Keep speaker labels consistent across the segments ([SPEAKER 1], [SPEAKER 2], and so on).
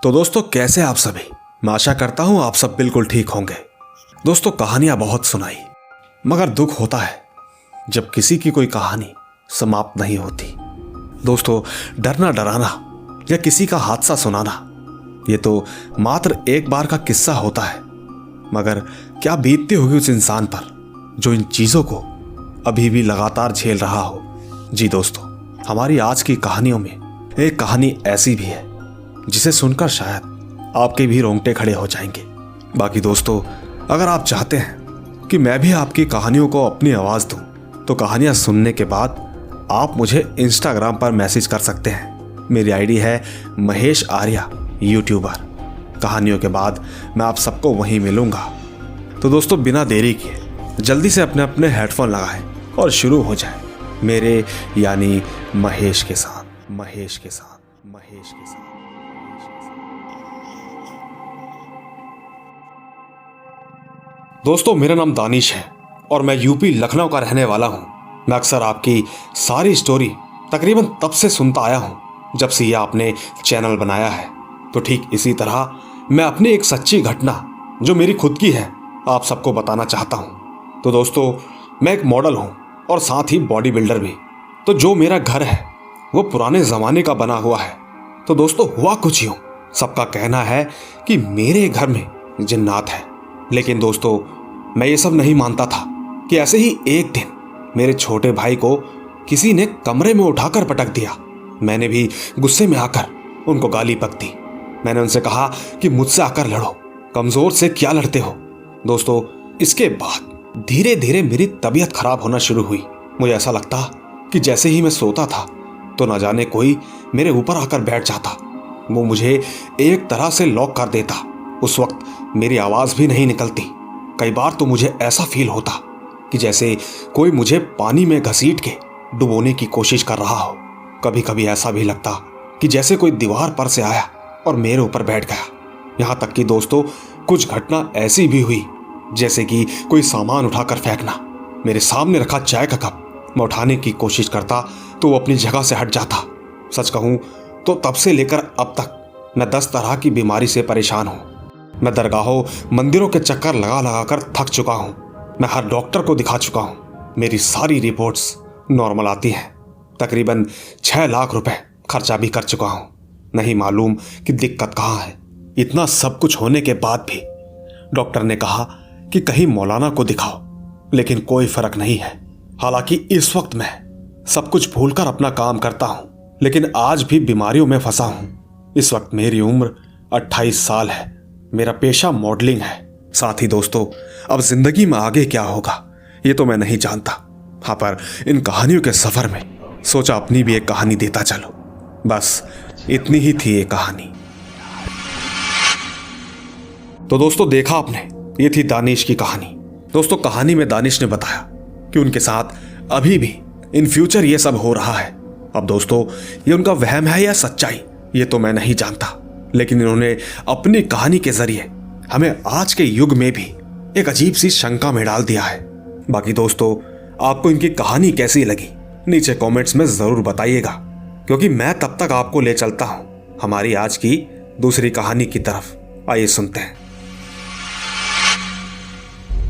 [SPEAKER 1] तो दोस्तों कैसे आप सभी। मैं आशा करता हूं आप सब बिल्कुल ठीक होंगे। दोस्तों कहानियां बहुत सुनाई, मगर दुख होता है जब किसी की कोई कहानी समाप्त नहीं होती। दोस्तों डरना डराना या किसी का हादसा सुनाना ये तो मात्र एक बार का किस्सा होता है, मगर क्या बीतती होगी उस इंसान पर जो इन चीजों को अभी भी लगातार झेल रहा हो। जी दोस्तों, हमारी आज की कहानियों में एक कहानी ऐसी भी है जिसे सुनकर शायद आपके भी रोंगटे खड़े हो जाएंगे। बाकी दोस्तों, अगर आप चाहते हैं कि मैं भी आपकी कहानियों को अपनी आवाज दूं, तो कहानियां सुनने के बाद आप मुझे इंस्टाग्राम पर मैसेज कर सकते हैं। मेरी आईडी है महेश आर्या यूट्यूबर। कहानियों के बाद मैं आप सबको वहीं मिलूंगा। तो दोस्तों बिना देरी किए जल्दी से अपने अपने हेडफोन लगाएं और शुरू हो जाए मेरे यानी महेश के साथ। दोस्तों मेरा नाम दानिश है और मैं यूपी लखनऊ का रहने वाला हूं। मैं अक्सर आपकी सारी स्टोरी तकरीबन तब से सुनता आया हूं जब से यह आपने चैनल बनाया है। तो ठीक इसी तरह मैं अपनी एक सच्ची घटना जो मेरी खुद की है आप सबको बताना चाहता हूं। तो दोस्तों मैं एक मॉडल हूं और साथ ही बॉडी बिल्डर भी। तो जो मेरा घर है वो पुराने ज़माने का बना हुआ है। तो दोस्तों हुआ कुछ यूं, सबका कहना है कि मेरे घर में जिन्नात है। लेकिन दोस्तों मैं ये सब नहीं मानता था कि ऐसे ही एक दिन मेरे छोटे भाई को किसी ने कमरे में उठाकर पटक दिया। मैंने भी गुस्से में आकर उनको गाली बक दी। मैंने उनसे कहा कि मुझसे आकर लड़ो, कमजोर से क्या लड़ते हो। दोस्तों इसके बाद धीरे धीरे मेरी तबीयत खराब होना शुरू हुई। मुझे ऐसा लगता कि जैसे ही मैं सोता था तो न जाने कोई मेरे ऊपर आकर बैठ जाता। वो मुझे एक तरह से लॉक कर देता। उस वक्त मेरी आवाज भी नहीं निकलती। कई बार तो मुझे ऐसा फील होता कि जैसे कोई मुझे पानी में घसीट के डुबोने की कोशिश कर रहा हो। कभी कभी ऐसा भी लगता कि जैसे कोई दीवार पर से आया और मेरे ऊपर बैठ गया। यहाँ तक कि दोस्तों कुछ घटना ऐसी भी हुई जैसे कि कोई सामान उठाकर फेंकना। मेरे सामने रखा चाय का कप मैं उठाने की कोशिश करता तो वो अपनी जगह से हट जाता। सच कहूँ तो तब से लेकर अब तक मैं 10 तरह की बीमारी से परेशान हूँ। मैं दरगाहों मंदिरों के चक्कर लगा लगा कर थक चुका हूँ। मैं हर डॉक्टर को दिखा चुका हूँ। मेरी सारी रिपोर्ट्स नॉर्मल आती हैं। तकरीबन 6 लाख रुपए खर्चा भी कर चुका हूँ। नहीं मालूम कि दिक्कत कहाँ है। इतना सब कुछ होने के बाद भी डॉक्टर ने कहा कि कहीं मौलाना को दिखाओ, लेकिन कोई फर्क नहीं है। हालांकि इस वक्त मैं सब कुछ भूलकर अपना काम करता हूँ, लेकिन आज भी बीमारियों में फंसा हूँ। इस वक्त मेरी उम्र 28 साल है। मेरा पेशा मॉडलिंग है। साथ ही दोस्तों अब जिंदगी में आगे क्या होगा ये तो मैं नहीं जानता। हाँ, पर इन कहानियों के सफर में सोचा अपनी भी एक कहानी देता चलो। बस इतनी ही थी ये कहानी। तो दोस्तों देखा आपने, ये थी दानिश की कहानी। दोस्तों कहानी में दानिश ने बताया कि उनके साथ अभी भी इन फ्यूचर ये सब हो रहा है। अब दोस्तों ये उनका वहम है या सच्चाई ये तो मैं नहीं जानता, लेकिन इन्होंने अपनी कहानी के जरिए हमें आज के युग में भी एक अजीब सी शंका में डाल दिया है। बाकी दोस्तों आपको इनकी कहानी कैसी लगी नीचे कमेंट्स में जरूर बताइएगा, क्योंकि मैं तब तक आपको ले चलता हूं हमारी आज की दूसरी कहानी की तरफ। आइए सुनते हैं।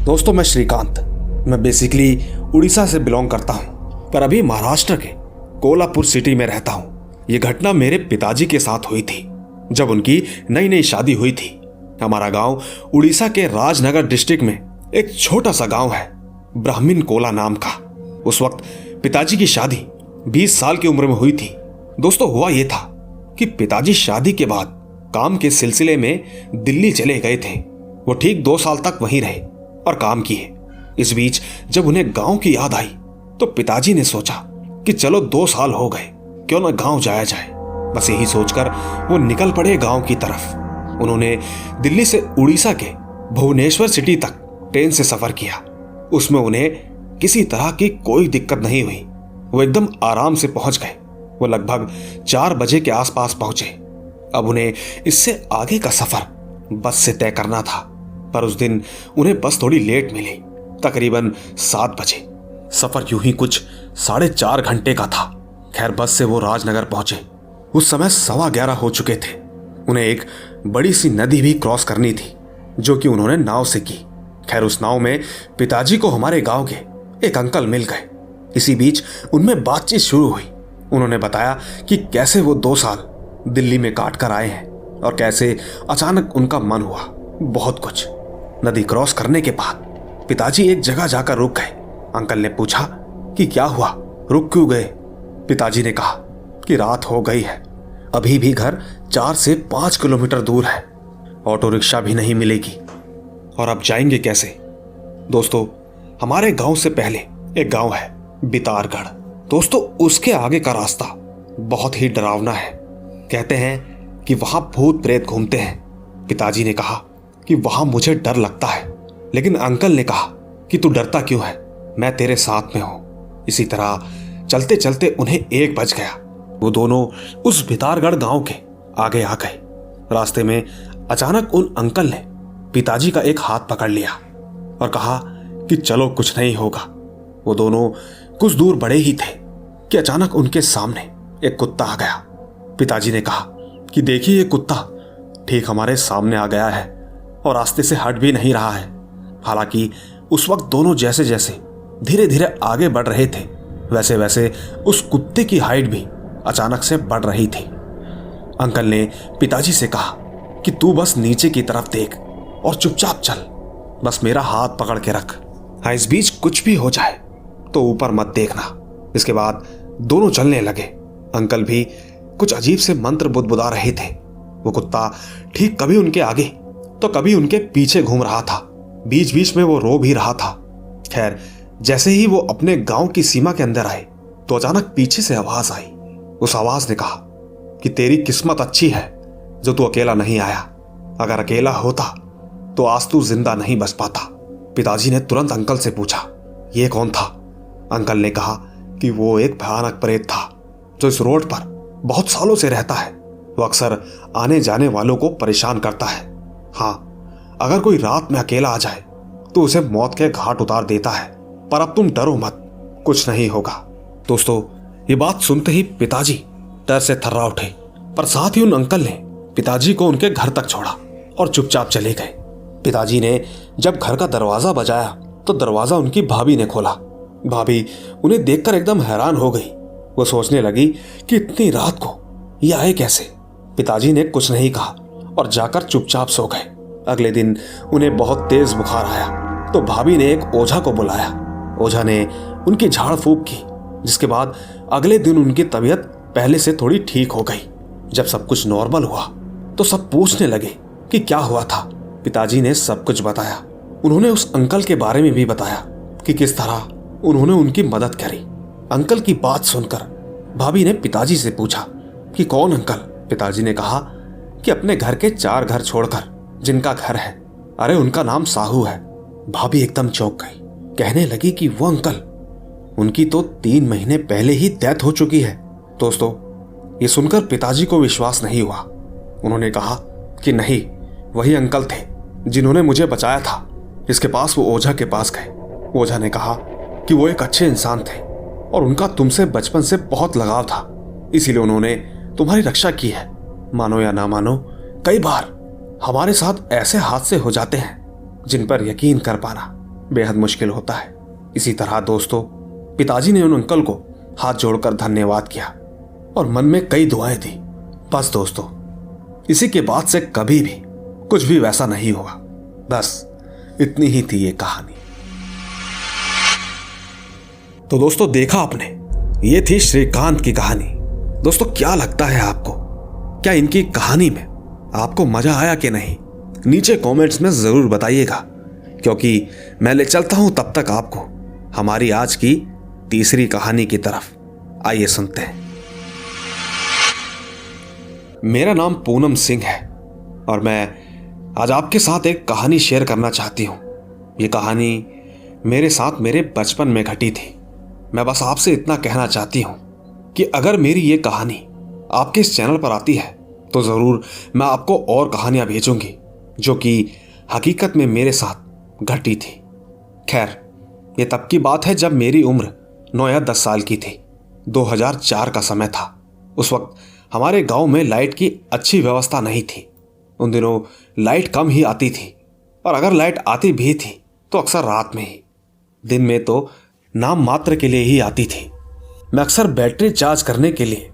[SPEAKER 1] दोस्तों मैं श्रीकांत, मैं बेसिकली उड़ीसा से बिलोंग करता हूं, पर अभी महाराष्ट्र के कोल्हापुर सिटी में रहता हूं। यह घटना मेरे पिताजी के साथ हुई थी जब उनकी नई नई शादी हुई थी। हमारा गांव उड़ीसा के राजनगर डिस्ट्रिक्ट में एक छोटा सा गांव है, ब्राह्मण कोला नाम का। उस वक्त पिताजी की शादी 20 साल की उम्र में हुई थी। दोस्तों हुआ यह था कि पिताजी शादी के बाद काम के सिलसिले में दिल्ली चले गए थे। वो ठीक 2 साल तक वहीं रहे और काम किए। इस बीच जब उन्हें गांव की याद आई तो पिताजी ने सोचा कि चलो 2 साल हो गए, क्यों ना गांव जाया जाए। बस यही सोचकर वो निकल पड़े गांव की तरफ। उन्होंने दिल्ली से उड़ीसा के भुवनेश्वर सिटी तक ट्रेन से सफर किया। उसमें उन्हें किसी तरह की कोई दिक्कत नहीं हुई। वो एकदम आराम से पहुंच गए। वो लगभग 4 बजे के आसपास पहुंचे। अब उन्हें इससे आगे का सफर बस से तय करना था, पर उस दिन उन्हें बस थोड़ी लेट मिली, तकरीबन 7 बजे। सफर यूं ही कुछ 4.5 घंटे का था। खैर बस से वो राजनगर पहुंचे। उस समय 11:15 हो चुके थे। उन्हें एक बड़ी सी नदी भी क्रॉस करनी थी, जो कि उन्होंने नाव से की। खैर, उस नाव में पिताजी को हमारे गांव के एक अंकल मिल गए। इसी बीच उनमें बातचीत शुरू हुई। उन्होंने बताया कि कैसे वो 2 साल दिल्ली में काट कर आए हैं और कैसे अचानक उनका मन हुआ बहुत कुछ। नदी क्रॉस करने के बाद पिताजी एक जगह जाकर रुक गए। अंकल ने पूछा कि क्या हुआ, रुक क्यों गए? पिताजी ने कहा कि रात हो गई है, अभी भी घर 4 से 5 किलोमीटर दूर है, ऑटो रिक्शा भी नहीं मिलेगी, और अब जाएंगे कैसे? दोस्तों, हमारे गांव से पहले एक गांव है बितारगढ़। दोस्तों, उसके आगे का रास्ता बहुत ही डरावना है। कहते हैं कि वहां भूत प्रेत घूमते हैं। पिताजी ने कहा कि वहां मुझे डर लगता है, लेकिन अंकल ने कहा कि तू डरता क्यों है, मैं तेरे साथ में हूं। इसी तरह चलते चलते उन्हें 1 बज गया। वो दोनों उस भितारगढ़ गांव के आगे आ गए। रास्ते में अचानक उन अंकल ने पिताजी का एक हाथ पकड़ लिया और कहा कि चलो, कुछ नहीं होगा। वो दोनों कुछ दूर बढ़े ही थे कि अचानक उनके सामने एक कुत्ता आ गया। पिताजी ने कहा कि देखिए, ये कुत्ता ठीक हमारे सामने आ गया है और रास्ते से हट भी नहीं रहा है। हालांकि उस वक्त दोनों जैसे जैसे धीरे धीरे आगे बढ़ रहे थे, वैसे वैसे उस कुत्ते की हाइट भी अचानक से बढ़ रही थी। अंकल ने पिताजी से कहा कि तू बस नीचे की तरफ देख और चुपचाप चल, बस मेरा हाथ पकड़ के रख। हाँ, इस बीच कुछ भी हो जाए तो ऊपर मत देखना। इसके बाद दोनों चलने लगे। अंकल भी कुछ अजीब से मंत्र बुदबुदा रहे थे। वो कुत्ता ठीक कभी उनके आगे तो कभी उनके पीछे घूम रहा था। बीच बीच में वो रो भी रहा था। खैर, जैसे ही वो अपने गांव की सीमा के अंदर आए तो अचानक पीछे से आवाज आई। उस आवाज ने कहा कि तेरी किस्मत अच्छी है जो तू अकेला नहीं आया, अगर अकेला होता तो आज तू जिंदा नहीं बच पाता। पिताजी ने तुरंत अंकल से पूछा, ये कौन था? अंकल ने कहा कि वो एक भयानक प्रेत था जो इस रोड पर बहुत सालों से रहता है। वो अक्सर आने जाने वालों को परेशान करता है। हाँ, अगर कोई रात में अकेला आ जाए तो उसे मौत के घाट उतार देता है। पर अब तुम डरो मत, कुछ नहीं होगा। दोस्तों, ये बात सुनते ही पिताजी डर से थर्रा उठे, पर साथ ही उन अंकल ने पिताजी को उनके घर तक छोड़ा और चुपचाप चले गए। पिताजी ने जब घर का दरवाजा बजाया तो दरवाजा उनकी भाभी ने खोला। भाभी उन्हें देखकर एकदम हैरान हो गई। वो सोचने लगी कि इतनी रात को ये आए कैसे। पिताजी ने कुछ नहीं कहा और जाकर चुपचाप सो गए। अगले दिन उन्हें बहुत तेज बुखार आया तो भाभी ने एक ओझा को बुलाया। ओझा ने उनकी झाड़ फूंक की, जिसके बाद अगले दिन उनकी तबीयत पहले से थोड़ी ठीक हो गई। जब सब कुछ नॉर्मल हुआ तो सब पूछने लगे कि क्या हुआ था। पिताजी ने सब कुछ बताया। उन्होंने उस अंकल के बारे में भी बताया कि किस तरह उन्होंने उनकी मदद करी। अंकल की बात सुनकर भाभी ने पिताजी से पूछा कि कौन अंकल? पिताजी ने कहा कि अपने घर के 4 घर छोड़कर जिनका घर है, अरे उनका नाम साहू है। भाभी एकदम चौंक गई, कहने लगी कि वो अंकल, उनकी तो 3 महीने पहले ही डेथ हो चुकी है। दोस्तों, ये सुनकर पिताजी को विश्वास नहीं हुआ। उन्होंने कहा कि नहीं, वही अंकल थे जिन्होंने मुझे बचाया था। इसके पास वो ओझा के पास गए। ओझा ने कहा कि वो एक अच्छे इंसान थे और उनका तुमसे बचपन से बहुत लगाव था, इसीलिए उन्होंने तुम्हारी रक्षा की है। मानो या ना मानो, कई बार हमारे साथ ऐसे हादसे हो जाते हैं जिन पर यकीन कर पाना बेहद मुश्किल होता है। इसी तरह दोस्तों, पिताजी ने उन अंकल को हाथ जोड़कर धन्यवाद किया और मन में कई दुआएं दी। बस दोस्तों, इसी के बाद से कभी भी कुछ भी वैसा नहीं हुआ। बस इतनी ही थी ये कहानी। तो दोस्तों, देखा आपने, ये थी श्रीकांत की कहानी। दोस्तों, क्या लगता है आपको? क्या इनकी कहानी में आपको मजा आया कि नहीं? नीचे कमेंट्स में जरूर बताइएगा, क्योंकि मैं ले चलता हूं तब तक आपको हमारी आज की तीसरी कहानी की तरफ। आइए सुनते हैं। मेरा नाम पूनम सिंह है और मैं आज आपके साथ एक कहानी शेयर करना चाहती हूं। ये कहानी मेरे साथ मेरे बचपन में घटी थी। मैं बस आपसे इतना कहना चाहती हूं कि अगर मेरी ये कहानी आपके इस चैनल पर आती है तो ज़रूर मैं आपको और कहानियां भेजूंगी जो कि हकीकत में मेरे साथ घटी थी। खैर, ये तब की बात है जब मेरी उम्र 9 या 10 साल की थी। 2004 का समय था। उस वक्त हमारे गांव में लाइट की अच्छी व्यवस्था नहीं थी। उन दिनों लाइट कम ही आती थी और अगर लाइट आती भी थी तो अक्सर रात में ही, दिन में तो नाम मात्र के लिए ही आती थी। मैं अक्सर बैटरी चार्ज करने के लिए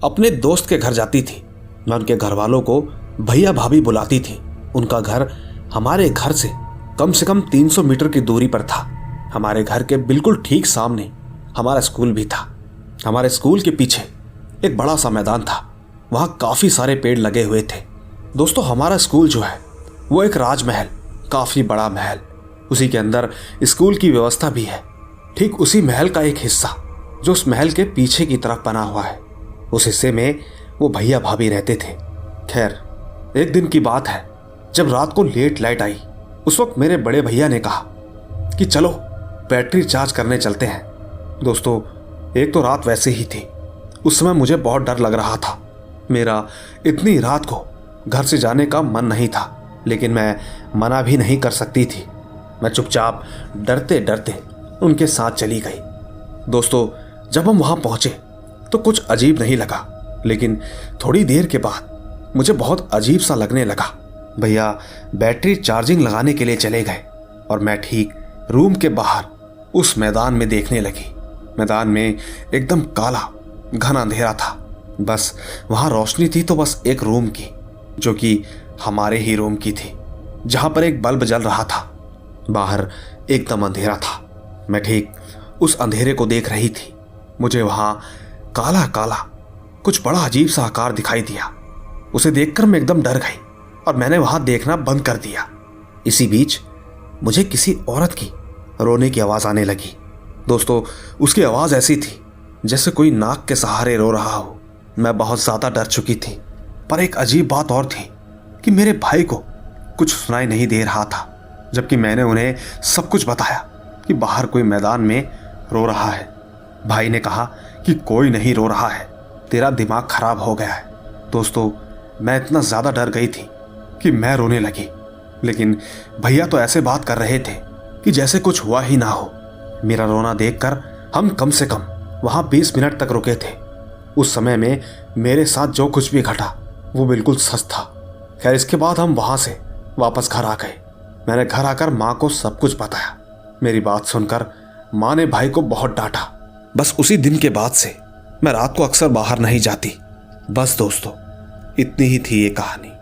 [SPEAKER 1] अपने दोस्त के घर जाती थी। मैं उनके घर वालों को भैया भाभी बुलाती थी। उनका घर हमारे घर से कम 300 मीटर की दूरी पर था। हमारे घर के बिल्कुल ठीक सामने हमारा स्कूल भी था। हमारे स्कूल के पीछे एक बड़ा सा मैदान था, वहाँ काफ़ी सारे पेड़ लगे हुए थे। दोस्तों, हमारा स्कूल जो है वो एक राजमहल, काफ़ी बड़ा महल, उसी के अंदर स्कूल की व्यवस्था भी है। ठीक उसी महल का एक हिस्सा जो उस महल के पीछे की तरफ बना हुआ है, उस हिस्से में वो भैया भाभी रहते थे। खैर, एक दिन की बात है जब रात को लेट लाइट आई। उस वक्त मेरे बड़े भैया ने कहा कि चलो बैटरी चार्ज करने चलते हैं। दोस्तों, एक तो रात वैसे ही थी, उस समय मुझे बहुत डर लग रहा था। मेरा इतनी रात को घर से जाने का मन नहीं था, लेकिन मैं मना भी नहीं कर सकती थी। मैं चुपचाप डरते डरते उनके साथ चली गई। दोस्तों, जब हम वहाँ पहुँचे तो कुछ अजीब नहीं लगा, लेकिन थोड़ी देर के बाद मुझे बहुत अजीब सा लगने लगा। भैया बैटरी चार्जिंग लगाने के लिए चले गए और मैं ठीक रूम के बाहर उस मैदान में देखने लगी। मैदान में एकदम काला घना अंधेरा था। बस वहाँ रोशनी थी तो बस एक रूम की, जो कि हमारे ही रूम की थी, जहाँ पर एक बल्ब जल रहा था। बाहर एकदम अंधेरा था। मैं ठीक उस अंधेरे को देख रही थी। मुझे वहाँ काला काला कुछ बड़ा अजीब सा आकार दिखाई दिया। उसे देखकर मैं एकदम डर गई और मैंने वहाँ देखना बंद कर दिया। इसी बीच मुझे किसी औरत की रोने की आवाज़ आने लगी। दोस्तों, उसकी आवाज़ ऐसी थी जैसे कोई नाक के सहारे रो रहा हो। मैं बहुत ज़्यादा डर चुकी थी, पर एक अजीब बात और थी कि मेरे भाई को कुछ सुनाई नहीं दे रहा था, जबकि मैंने उन्हें सब कुछ बताया कि बाहर कोई मैदान में रो रहा है। भाई ने कहा कि कोई नहीं रो रहा है, तेरा दिमाग खराब हो गया है। दोस्तों, मैं इतना ज़्यादा डर गई थी कि मैं रोने लगी, लेकिन भैया तो ऐसे बात कर रहे थे कि जैसे कुछ हुआ ही ना हो। मेरा रोना देखकर हम कम से कम वहाँ 20 मिनट तक रुके थे। उस समय में मेरे साथ जो कुछ भी घटा वो बिल्कुल सच था। खैर, इसके बाद हम वहाँ से वापस घर आ गए। मैंने घर आकर माँ को सब कुछ बताया। मेरी बात सुनकर माँ ने भाई को बहुत डांटा। बस उसी दिन के बाद से मैं रात को अक्सर बाहर नहीं जाती। बस दोस्तों, इतनी ही थी ये कहानी।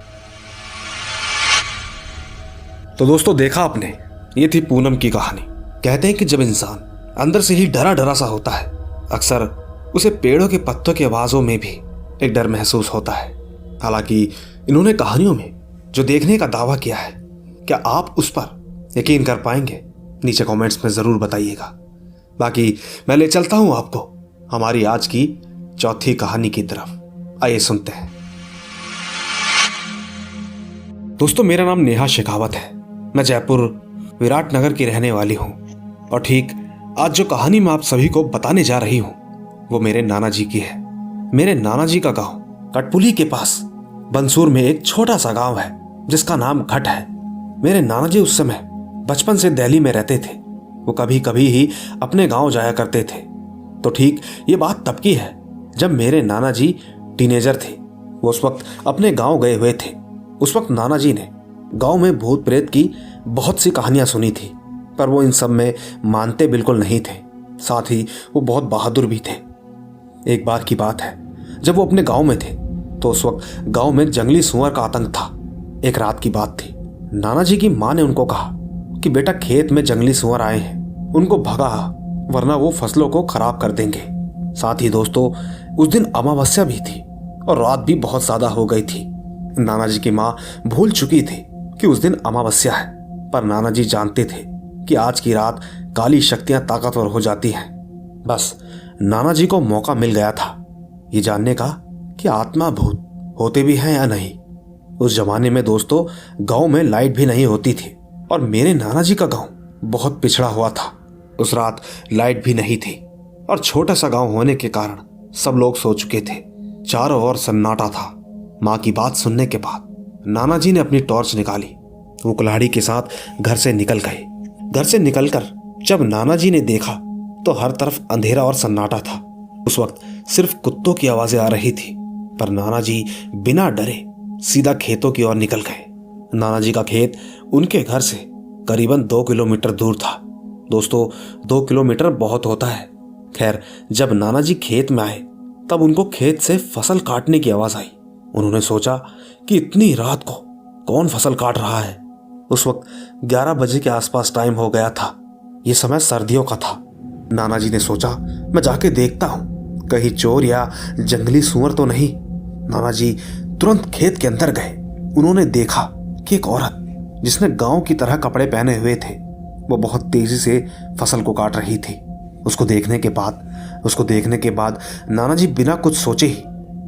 [SPEAKER 1] तो दोस्तों, देखा आपने, ये थी पूनम की कहानी। कहते हैं कि जब इंसान अंदर से ही डरा डरा सा होता है, अक्सर उसे पेड़ों के पत्तों की आवाज़ों में भी एक डर महसूस होता है। हालांकि इन्होंने कहानियों में जो देखने का दावा किया है, क्या आप उस पर यकीन कर पाएंगे? नीचे कमेंट्स में ज़रूर बताइएगा। बाकी मैं ले चलता हूँ आपको हमारी आज की चौथी कहानी की तरफ। आइए सुनते हैं। दोस्तों, मेरा नाम नेहा शेखावत है। मैं जयपुर विराटनगर की रहने वाली हूँ और ठीक आज जो कहानी मैं आप सभी को बताने जा रही हूँ वो मेरे नाना जी की है। मेरे नाना जी का गांव कटपुली के पास बंसूर में एक छोटा सा गांव है जिसका नाम घट है। मेरे नाना जी उस समय बचपन से दिल्ली में रहते थे। वो कभी कभी ही अपने गांव जाया करते थे। तो ठीक ये बात तब की है जब मेरे नाना जी टीनेजर थे। वो उस वक्त अपने गांव गए हुए थे। उस वक्त नाना जी ने गांव में भूत प्रेत की बहुत सी कहानियां सुनी थी, पर वो इन सब में मानते बिल्कुल नहीं थे। साथ ही वो बहुत बहादुर भी थे। एक बार की बात है जब वो अपने गांव में थे तो उस वक्त गांव में जंगली सुअर का आतंक था। एक रात की बात थी। नाना जी की माँ ने उनको कहा कि बेटा, खेत में जंगली सुअर आए हैं, उनको भगा, वरना वो फसलों को खराब कर देंगे। साथ ही दोस्तों, उस दिन अमावस्या भी थी और रात भी बहुत ज्यादा हो गई थी। नाना जी की माँ भूल चुकी थी कि उस दिन अमावस्या है, पर नाना जी जानते थे कि आज की रात काली शक्तियां ताकतवर हो जाती हैं। बस नाना जी को मौका मिल गया था ये जानने का कि आत्मा भूत होते भी हैं या नहीं। उस जमाने में दोस्तों गांव में लाइट भी नहीं होती थी और मेरे नाना जी का गांव बहुत पिछड़ा हुआ था। उस रात लाइट भी नहीं थी और छोटा सा गांव होने के कारण सब लोग सो चुके थे। चारों ओर सन्नाटा था। माँ की बात सुनने के बाद नाना जी ने अपनी टॉर्च निकाली। वो कुल्हाड़ी के साथ घर से निकल गए। घर से निकलकर जब नाना जी ने देखा तो हर तरफ अंधेरा और सन्नाटा था। उस वक्त सिर्फ कुत्तों की आवाजें आ रही थी, पर नाना जी बिना डरे सीधा खेतों की ओर निकल गए। नाना जी का खेत उनके घर से करीबन 2 किलोमीटर दूर था। दोस्तों, 2 किलोमीटर बहुत होता है। खैर, जब नाना जी खेत में आए तब उनको खेत से फसल काटने की आवाज आई। उन्होंने सोचा कि इतनी रात को कौन फसल काट रहा है। उस वक्त 11 बजे के आसपास टाइम हो गया था। यह समय सर्दियों का था। नाना जी ने सोचा, मैं जाके देखता हूं कहीं चोर या जंगली सूअर तो नहीं। नाना जी तुरंत खेत के अंदर गए। उन्होंने देखा कि एक औरत जिसने गांव की तरह कपड़े पहने हुए थे, वो बहुत तेजी से फसल को काट रही थी। उसको देखने के बाद नाना जी बिना कुछ सोचे ही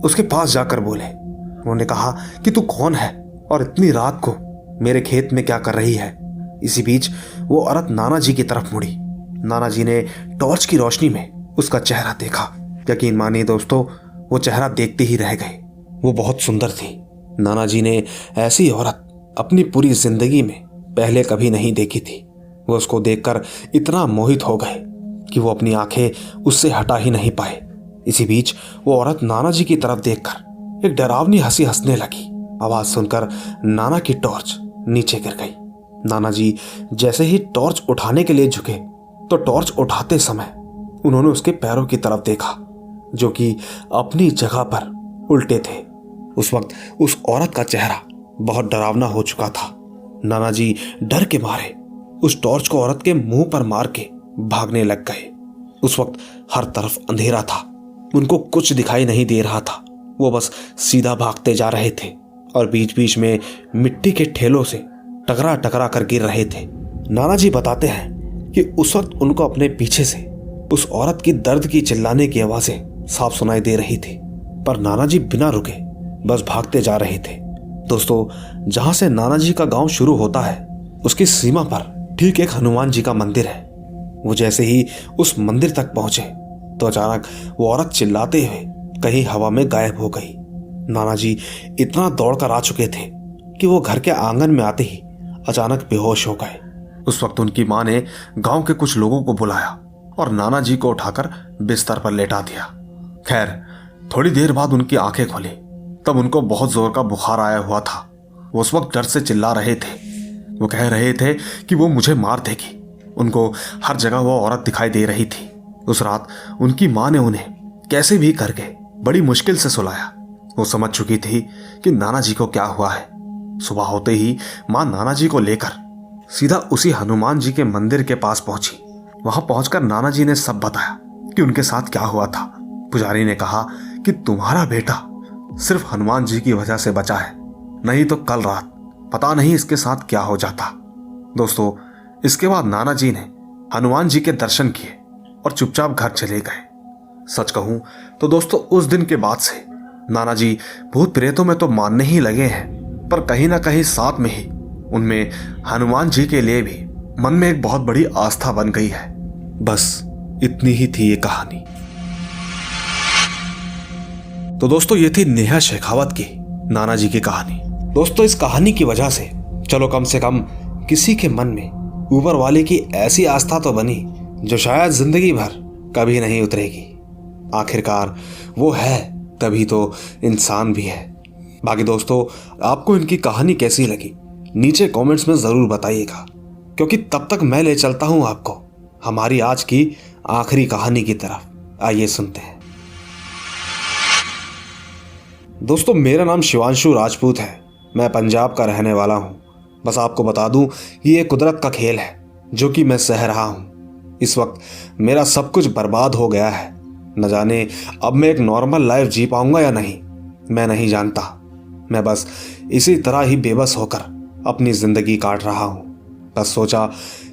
[SPEAKER 1] उसके पास जाकर बोले। उन्होंने कहा कि तू कौन है और इतनी रात को मेरे खेत में क्या कर रही है। इसी बीच वो औरत नाना जी की तरफ मुड़ी। नाना जी ने टॉर्च की रोशनी में उसका चेहरा देखा। यकीन मानिए दोस्तों, वो चेहरा देखते ही रह गए। वो बहुत सुंदर थी। नाना जी ने ऐसी औरत अपनी पूरी जिंदगी में पहले कभी नहीं देखी थी। वो उसको देखकर इतना मोहित हो गए कि वो अपनी आंखें उससे हटा ही नहीं पाए। इसी बीच वो औरत नाना जी की तरफ देखकर एक डरावनी हंसी हंसने लगी। आवाज सुनकर नाना की टॉर्च नीचे गिर गई। नाना जी जैसे ही टॉर्च उठाने के लिए झुके तो टॉर्च उठाते समय उन्होंने उसके पैरों की तरफ देखा, जो कि अपनी जगह पर उल्टे थे। उस वक्त उस औरत का चेहरा बहुत डरावना हो चुका था। नाना जी डर के मारे उस टॉर्च को औरत के मुंह पर मार के भागने लग गए। उस वक्त हर तरफ अंधेरा था। उनको कुछ दिखाई नहीं दे रहा था। वो बस सीधा भागते जा रहे थे और बीच बीच में मिट्टी के ठेलों से टकरा टकरा कर गिर रहे थे। नाना जी बताते हैं कि उस वक्त उनको अपने पीछे से उस औरत की दर्द की चिल्लाने की आवाजें साफ सुनाई दे रही थी, पर नाना जी बिना रुके बस भागते जा रहे थे। दोस्तों, जहां से नाना जी का गांव शुरू होता है उसकी सीमा पर ठीक एक हनुमान जी का मंदिर है। वो जैसे ही उस मंदिर तक पहुंचे तो अचानक वो औरत चिल्लाते हुए कहीं हवा में गायब हो गई। नाना जी इतना दौड़कर आ चुके थे कि वो घर के आंगन में आते ही अचानक बेहोश हो गए। उस वक्त उनकी मां ने गांव के कुछ लोगों को बुलाया और नाना जी को उठाकर बिस्तर पर लेटा दिया। खैर, थोड़ी देर बाद उनकी आंखें खुली तब उनको बहुत जोर का बुखार आया हुआ था। वो उस वक्त डर से चिल्ला रहे थे। वो कह रहे थे कि वो मुझे मार देगी। उनको हर जगह वो औरत दिखाई दे रही थी। उस रात उनकी मां ने उन्हें कैसे भी करके बड़ी मुश्किल से सुलाया। वो समझ चुकी थी कि नाना जी को क्या हुआ है। सुबह होते ही मां नाना जी को लेकर सीधा उसी हनुमान जी के मंदिर के पास पहुंची। वहां पहुंचकर नाना जी ने सब बताया कि उनके साथ क्या हुआ था। पुजारी ने कहा कि तुम्हारा बेटा सिर्फ हनुमान जी की वजह से बचा है, नहीं तो कल रात पता नहीं इसके साथ क्या हो जाता। दोस्तों, इसके बाद नाना जी ने हनुमान जी के दर्शन किए और चुपचाप घर चले गए। सच कहूं तो दोस्तों, उस दिन के बाद से नाना जी भूत प्रेतों में तो मानने ही लगे हैं, पर कहीं ना कहीं साथ में ही उनमें हनुमान जी के लिए भी मन में एक बहुत बड़ी आस्था बन गई है। बस इतनी ही थी ये कहानी। तो दोस्तों, ये थी नेहा शेखावत की नाना जी की कहानी। दोस्तों, इस कहानी की वजह से चलो कम से कम किसी के मन में ऊपर वाले की ऐसी आस्था तो बनी जो शायद जिंदगी भर कभी नहीं उतरेगी। आखिरकार वो है तभी तो इंसान भी है। बाकी दोस्तों, आपको इनकी कहानी कैसी लगी नीचे कमेंट्स में जरूर बताइएगा, क्योंकि तब तक मैं ले चलता हूं आपको हमारी आज की आखिरी कहानी की तरफ। आइए सुनते हैं। दोस्तों, मेरा नाम शिवांशु राजपूत है। मैं पंजाब का रहने वाला हूं। बस आपको बता दूं, ये कुदरत का खेल है जो कि मैं सह रहा हूं। इस वक्त मेरा सब कुछ बर्बाद हो गया है। न जाने अब मैं एक नॉर्मल लाइफ जी पाऊंगा या नहीं, मैं नहीं जानता। मैं बस इसी तरह ही बेबस होकर अपनी जिंदगी काट रहा हूं। बस सोचा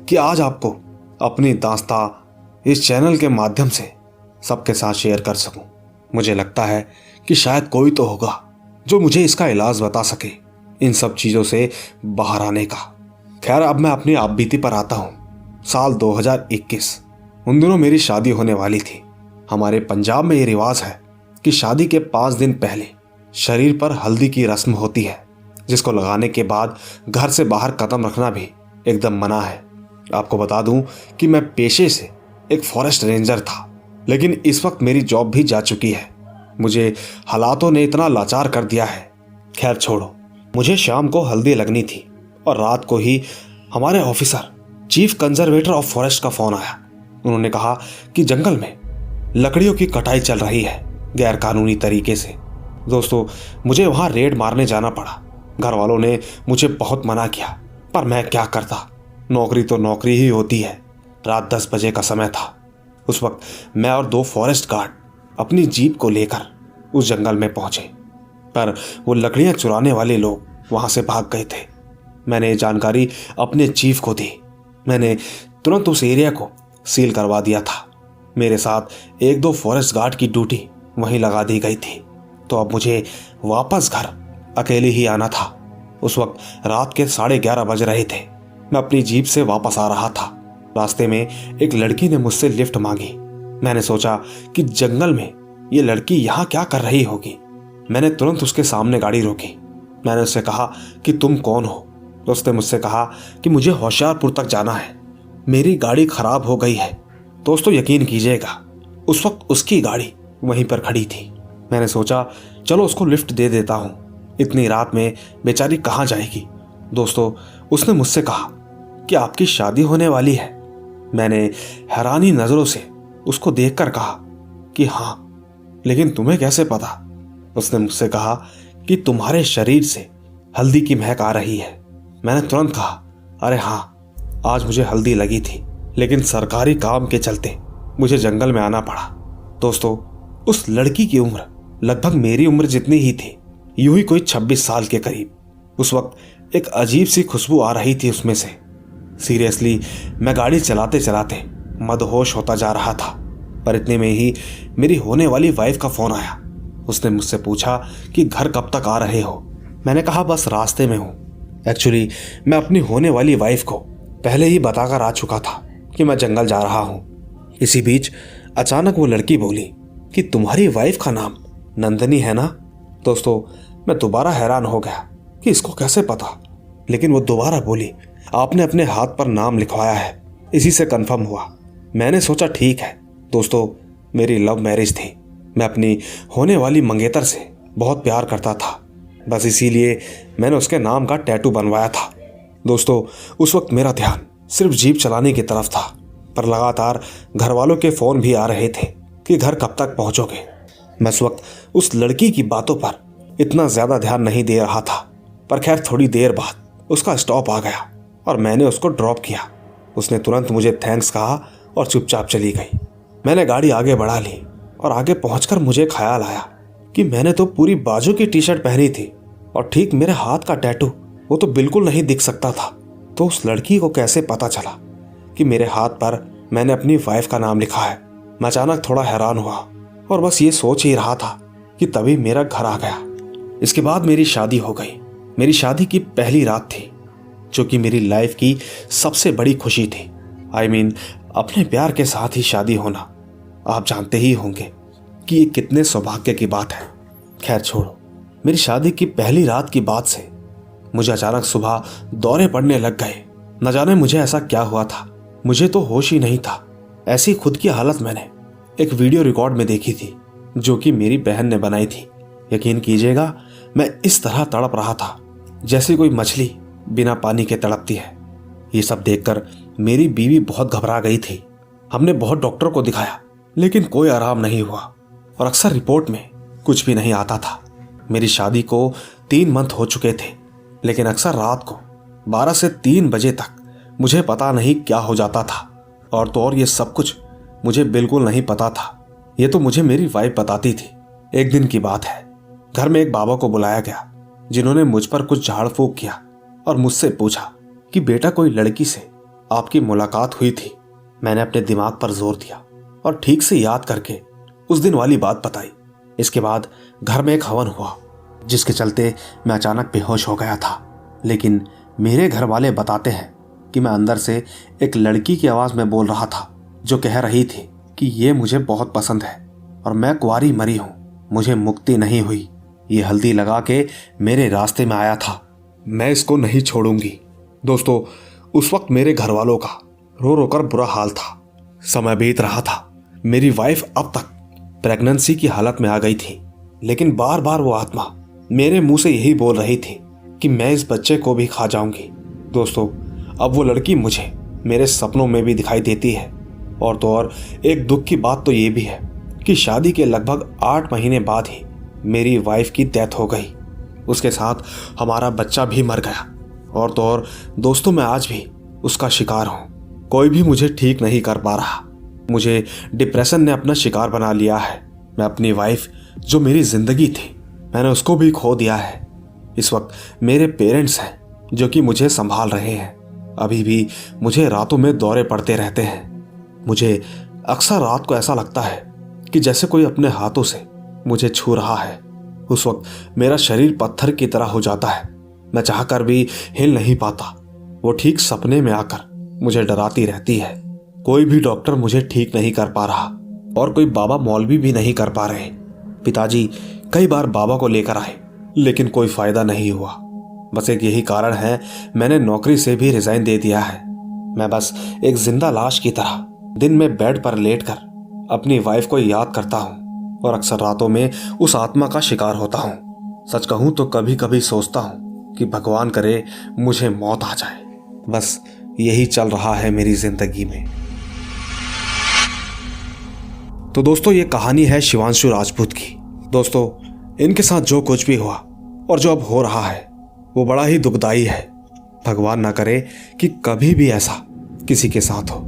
[SPEAKER 1] कि आज आपको अपनी दास्तां इस चैनल के माध्यम से सबके साथ शेयर कर सकूं। मुझे लगता है कि शायद कोई तो होगा जो मुझे इसका इलाज बता सके, इन सब चीजों से बाहर आने का। खैर, अब मैं अपनी आपबीती पर आता हूं। साल 2021, उन दिनों मेरी शादी होने वाली थी। हमारे पंजाब में ये रिवाज है कि शादी के 5 दिन पहले शरीर पर हल्दी की रस्म होती है, जिसको लगाने के बाद घर से बाहर कदम रखना भी एकदम मना है। आपको बता दूं कि मैं पेशे से एक फॉरेस्ट रेंजर था, लेकिन इस वक्त मेरी जॉब भी जा चुकी है। मुझे हालातों ने इतना लाचार कर दिया है। खैर छोड़ो, मुझे शाम को हल्दी लगनी थी और रात को ही हमारे officer chief conservator of forest का फोन आया। उन्होंने कहा कि जंगल में लकड़ियों की कटाई चल रही है गैर कानूनी तरीके से। दोस्तों, मुझे वहां रेड मारने जाना पड़ा। घर वालों ने मुझे बहुत मना किया, पर मैं क्या करता, नौकरी तो नौकरी ही होती है। रात 10 बजे का समय था। उस वक्त मैं और 2 फॉरेस्ट गार्ड अपनी जीप को लेकर उस जंगल में पहुंचे, पर वो लकड़ियां चुराने वाले लोग वहां से भाग गए थे। मैंने ये जानकारी अपने चीफ को दी। मैंने तुरंत उस एरिया को सील करवा दिया था। मेरे साथ 1-2 फॉरेस्ट गार्ड की ड्यूटी वहीं लगा दी गई थी। तो अब मुझे वापस घर अकेले ही आना था। उस वक्त रात के 11:30 बज रहे थे। मैं अपनी जीप से वापस आ रहा था। रास्ते में एक लड़की ने मुझसे लिफ्ट मांगी। मैंने सोचा कि जंगल में ये लड़की यहाँ क्या कर रही होगी। मैंने तुरंत उसके सामने गाड़ी रोकी। मैंने उससे कहा कि तुम कौन हो। तो उसने मुझसे कहा कि मुझे होशियारपुर तक जाना है, मेरी गाड़ी खराब हो गई है। दोस्तों, यकीन कीजिएगा, उस वक्त उसकी गाड़ी वहीं पर खड़ी थी। मैंने सोचा चलो उसको लिफ्ट दे देता हूँ, इतनी रात में बेचारी कहाँ जाएगी। दोस्तों, उसने मुझसे कहा कि आपकी शादी होने वाली है। मैंने हैरानी नजरों से उसको देखकर कहा कि हाँ, लेकिन तुम्हें कैसे पता। उसने मुझसे कहा कि तुम्हारे शरीर से हल्दी की महक आ रही है। मैंने तुरंत कहा अरे हाँ, आज मुझे हल्दी लगी थी, लेकिन सरकारी काम के चलते मुझे जंगल में आना पड़ा। दोस्तों, उस लड़की की उम्र लगभग मेरी उम्र जितनी ही थी, यूं ही कोई 26 साल के करीब। उस वक्त एक अजीब सी खुशबू आ रही थी उसमें से। सीरियसली, मैं गाड़ी चलाते चलाते मदहोश होता जा रहा था। पर इतने में ही मेरी होने वाली वाइफ का फोन आया। उसने मुझसे पूछा कि घर कब तक आ रहे हो। मैंने कहा बस रास्ते में हूँ। एक्चुअली मैं अपनी होने वाली वाइफ को पहले ही बताकर आ चुका था कि मैं जंगल जा रहा हूँ। इसी बीच अचानक वो लड़की बोली कि तुम्हारी वाइफ का नाम नंदनी है ना। दोस्तों, मैं दोबारा हैरान हो गया कि इसको कैसे पता। लेकिन वो दोबारा बोली आपने अपने हाथ पर नाम लिखवाया है, इसी से कंफर्म हुआ। मैंने सोचा ठीक है। दोस्तों, मेरी लव मैरिज थी। मैं अपनी होने वाली मंगेतर से बहुत प्यार करता था, बस इसीलिए मैंने उसके नाम का टैटू बनवाया था। दोस्तों, उस वक्त मेरा ध्यान सिर्फ जीप चलाने की तरफ था, पर लगातार घर वालों के फोन भी आ रहे थे कि घर कब तक पहुंचोगे। मैं उस वक्त उस लड़की की बातों पर इतना ज्यादा ध्यान नहीं दे रहा था, पर खैर थोड़ी देर बाद उसका स्टॉप आ गया और मैंने उसको ड्रॉप किया। उसने तुरंत मुझे थैंक्स कहा और चुपचाप चली गई। मैंने गाड़ी आगे बढ़ा ली और आगे पहुंचकर मुझे ख्याल आया कि मैंने तो पूरी बाजू की टी शर्ट पहनी थी और ठीक मेरे हाथ का टैटू वो तो बिल्कुल नहीं दिख सकता था। तो उस लड़की को कैसे पता चला कि मेरे हाथ पर मैंने अपनी वाइफ का नाम लिखा है। मैं अचानक थोड़ा हैरान हुआ और बस ये सोच ही रहा था कि तभी मेरा घर आ गया। इसके बाद मेरी शादी हो गई। मेरी शादी की पहली रात थी, जो कि मेरी लाइफ की सबसे बड़ी खुशी थी। I mean, अपने प्यार के साथ ही शादी होना, आप जानते ही होंगे कि ये कितने सौभाग्य की बात है। खैर छोड़ो, मेरी शादी की पहली रात की बात से मुझे अचानक सुबह दौरे पड़ने लग गए। न जाने मुझे ऐसा क्या हुआ था, मुझे तो होश ही नहीं था। ऐसी खुद की हालत मैंने एक वीडियो रिकॉर्ड में देखी थी, जो कि मेरी बहन ने बनाई थी। यकीन कीजिएगा, मैं इस तरह तड़प रहा था जैसे कोई मछली बिना पानी के तड़पती है। ये सब देखकर मेरी बीवी बहुत घबरा गई थी। हमने बहुत डॉक्टर को दिखाया, लेकिन कोई आराम नहीं हुआ और अक्सर रिपोर्ट में कुछ भी नहीं आता था। मेरी शादी को 3 मंथ हो चुके थे, लेकिन अक्सर रात को 12 से 3 बजे तक मुझे पता नहीं क्या हो जाता था। और तो और ये सब कुछ मुझे बिल्कुल नहीं पता था, ये तो मुझे मेरी वाइफ बताती थी। एक दिन की बात है, घर में एक बाबा को बुलाया गया, जिन्होंने मुझ पर कुछ झाड़ फूक किया और मुझसे पूछा कि बेटा, कोई लड़की से आपकी मुलाकात हुई थी। मैंने अपने दिमाग पर जोर दिया और ठीक से याद करके उस दिन वाली बात बताई। इसके बाद घर में एक हवन हुआ, जिसके चलते मैं अचानक बेहोश हो गया था। लेकिन मेरे घर वाले बताते हैं कि मैं अंदर से एक लड़की की आवाज में बोल रहा था, जो कह रही थी कि ये मुझे बहुत पसंद है और मैं कुंवारी मरी हूं, मुझे मुक्ति नहीं हुई। ये हल्दी लगा के मेरे रास्ते में आया था, मैं इसको नहीं छोड़ूंगी। दोस्तों, उस वक्त मेरे घर वालों का रो रो कर बुरा हाल था। समय बीत रहा था। मेरी वाइफ अब तक प्रेगनेंसी की हालत में आ गई थी। लेकिन बार बार वो आत्मा मेरे मुंह से यही बोल रही थी कि मैं इस बच्चे को भी खा जाऊंगी। दोस्तों, अब वो लड़की मुझे मेरे सपनों में भी दिखाई देती है। और तो और एक दुख की बात तो ये भी है कि शादी के लगभग 8 महीने बाद ही मेरी वाइफ की डेथ हो गई। उसके साथ हमारा बच्चा भी मर गया। और तो और दोस्तों, मैं आज भी उसका शिकार हूँ। कोई भी मुझे ठीक नहीं कर पा रहा। मुझे डिप्रेशन ने अपना शिकार बना लिया है। मैं अपनी वाइफ जो मेरी जिंदगी थी, मैंने उसको भी खो दिया है। इस वक्त मेरे पेरेंट्स हैं जो कि मुझे संभाल रहे हैं। अभी भी मुझे रातों में दौरे पड़ते रहते हैं। मुझे अक्सर रात को ऐसा लगता है कि जैसे कोई अपने हाथों से मुझे छू रहा है। उस वक्त मेरा शरीर पत्थर की तरह हो जाता है। मैं चाहकर भी हिल नहीं पाता। वो ठीक सपने में आकर मुझे डराती रहती है। कोई भी डॉक्टर मुझे ठीक नहीं कर पा रहा और कोई बाबा मौलवी भी नहीं कर पा रहे। पिताजी कई बार बाबा को लेकर आए, लेकिन कोई फायदा नहीं हुआ। बस एक यही कारण है, मैंने नौकरी से भी रिजाइन दे दिया है। मैं बस एक जिंदा लाश की तरह दिन में बेड पर लेटकर अपनी वाइफ को याद करता हूँ और अक्सर रातों में उस आत्मा का शिकार होता हूँ। सच कहूँ तो कभी कभी सोचता हूँ कि भगवान करे मुझे मौत आ जाए। बस यही चल रहा है मेरी जिंदगी में। तो दोस्तों, ये कहानी है शिवांशु राजपूत की। दोस्तों, इनके साथ जो कुछ भी हुआ और जो अब हो रहा है वो बड़ा ही दुखदाई है। भगवान ना करे कि कभी भी ऐसा किसी के साथ हो।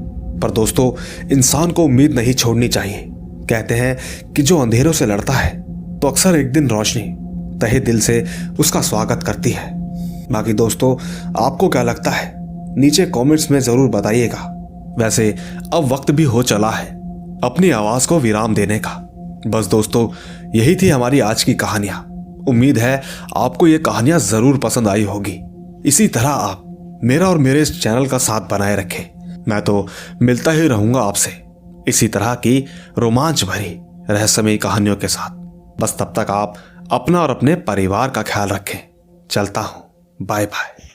[SPEAKER 1] पर दोस्तों, इंसान को उम्मीद नहीं छोड़नी चाहिए। कहते हैं कि जो अंधेरों से लड़ता है तो अक्सर एक दिन रोशनी तहे दिल से उसका स्वागत करती है। बाकी दोस्तों, आपको क्या लगता है नीचे कमेंट्स में जरूर बताइएगा। वैसे अब वक्त भी हो चला है अपनी आवाज को विराम देने का। बस दोस्तों, यही थी हमारी आज की कहानियां। उम्मीद है आपको ये कहानियां जरूर पसंद आई होगी। इसी तरह आप मेरा और मेरे इस चैनल का साथ बनाए रखें। मैं तो मिलता ही रहूंगा आपसे इसी तरह की रोमांच भरी रहस्यमयी कहानियों के साथ। बस तब तक आप अपना और अपने परिवार का ख्याल रखें। चलता हूं, बाय बाय।